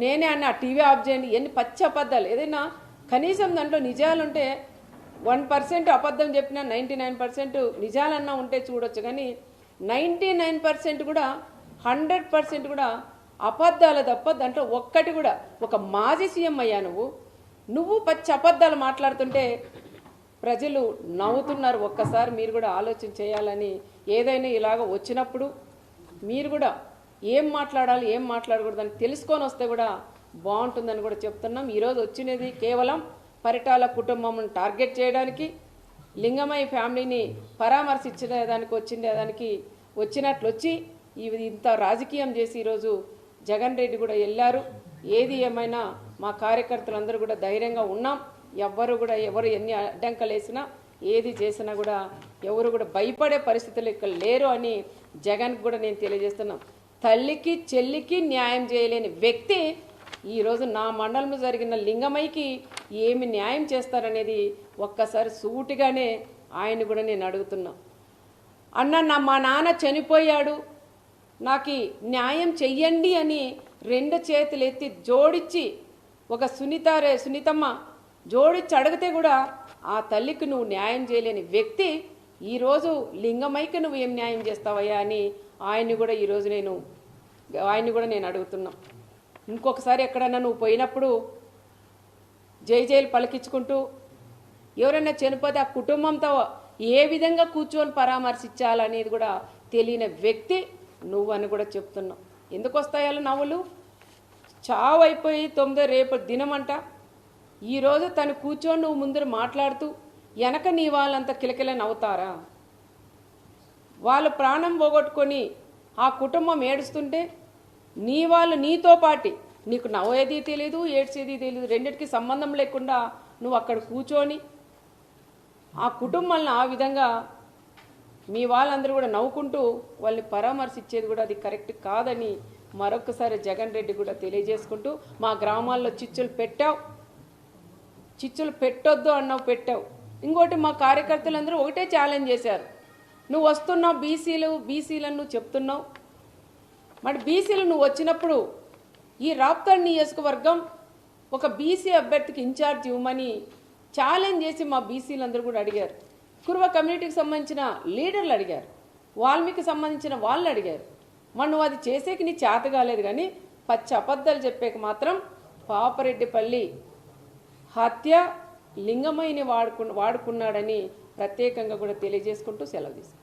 నేనే అన్న TV off చేయండి, ఎన్ని పచ్చి అబద్ధాలు. ఏదైనా కనీసం దాంట్లో నిజాలుంటే 1% అబద్ధం చెప్పినా 99% నిజాలన్నా ఉంటే చూడొచ్చు. కానీ 99% కూడా 100% కూడా అబద్ధాలు తప్ప దాంట్లో ఒక్కటి కూడా. ఒక మాజీ సీఎం అయ్యా నువ్వు పచ్చి అబద్ధాలు మాట్లాడుతుంటే ప్రజలు నవ్వుతున్నారు. ఒక్కసారి మీరు కూడా ఆలోచన చేయాలని. ఏదైనా ఇలాగ వచ్చినప్పుడు మీరు కూడా ఏం మాట్లాడాలి ఏం మాట్లాడకూడదని తెలుసుకొని వస్తే కూడా బాగుంటుందని కూడా చెప్తున్నాం. ఈరోజు వచ్చినది కేవలం పరిటాల కుటుంబం టార్గెట్ చేయడానికి, లింగమయ్య ఫ్యామిలీని పరామర్శించడానికి వచ్చిండేదానికి వచ్చినట్లు వచ్చి ఇంత రాజకీయం చేసి ఈరోజు జగన్ రెడ్డి కూడా వెళ్ళారు. ఏది ఏమైనా మా కార్యకర్తలందరూ కూడా ధైర్యంగా ఉన్నాం. ఎవరు ఎన్ని అడ్డంకలు వేసినా ఏది చేసినా కూడా ఎవరు కూడా భయపడే పరిస్థితులు ఇక్కడ లేరు అని జగన్కి కూడా నేను తెలియజేస్తున్నాను. తల్లికి చెల్లికి న్యాయం చేయలేని వ్యక్తి ఈరోజు నా మండలంలో జరిగిన లింగమయ్యకి ఏమి న్యాయం చేస్తారనేది ఒక్కసారి సూటిగానే ఆయన కూడా నేను అడుగుతున్నా. అన్న మా నాన్న చనిపోయాడు, నాకు న్యాయం చెయ్యండి అని 2 చేతులు ఎత్తి జోడించి ఒక సునీతమ్మ జోడించి అడిగితే కూడా ఆ తల్లికి నువ్వు న్యాయం చేయలేని వ్యక్తి ఈరోజు లింగమయ్యకి నువ్వు ఏం న్యాయం చేస్తావయ్యా అని ఆయన్ని కూడా నేను అడుగుతున్నా. ఇంకొకసారి ఎక్కడన్నా నువ్వు పోయినప్పుడు జైలు పలికించుకుంటూ ఎవరైనా చనిపోతే ఆ కుటుంబంతో ఏ విధంగా కూర్చొని పరామర్శించాలనేది కూడా తెలియని వ్యక్తి నువ్వు అని కూడా చెప్తున్నావు. ఎందుకు వస్తాయాలు నవ్వులు? చావు అయిపోయి 9 రేపు దినమంట. ఈరోజు తను కూర్చొని నువ్వు ముందర మాట్లాడుతూ వెనక నీ వాళ్ళంతా కిలకిల నవ్వుతారా? వాళ్ళు ప్రాణం పోగొట్టుకొని ఆ కుటుంబం ఏడుస్తుంటే నీ వాళ్ళు నీతో పాటి నీకు నవ్వేది తెలియదు, ఏడ్చేది తెలియదు, రెండిటికి సంబంధం లేకుండా నువ్వు అక్కడ కూర్చొని ఆ కుటుంబాలను ఆ విధంగా మీ వాళ్ళందరూ కూడా నవ్వుకుంటూ వాళ్ళని పరామర్శించేది కూడా అది కరెక్ట్ కాదని మరొకసారి జగన్ రెడ్డి కూడా తెలియజేసుకుంటూ, మా గ్రామాల్లో చిచ్చులు పెట్టొద్దు అన్నావు, పెట్టావు. ఇంకోటి మా కార్యకర్తలందరూ ఒకటే ఛాలెంజ్ చేశారు, నువ్వు వస్తున్నావు బీసీలను నువ్వు చెప్తున్నావు. మరి బీసీలు నువ్వు వచ్చినప్పుడు ఈ రాప్తాడు నియోజకవర్గం ఒక బీసీ అభ్యర్థికి ఇన్ఛార్జ్ ఇవ్వమని ఛాలెంజ్ చేసి మా బీసీలందరూ కూడా అడిగారు. కురువ కమ్యూనిటీకి సంబంధించిన లీడర్లు అడిగారు, వాల్మీకి సంబంధించిన వాళ్ళు అడిగారు. మరి నువ్వు అది చేసేకి నీ చేత కాలేదు. కానీ పచ్చి అబద్ధాలు చెప్పేకి మాత్రం పాపరెడ్డిపల్లి హత్య లింగమయ్యని వాడుకున్నాడని ప్రత్యేకంగా కూడా తెలియజేసుకుంటూ సెలవు తీసుకున్నాను.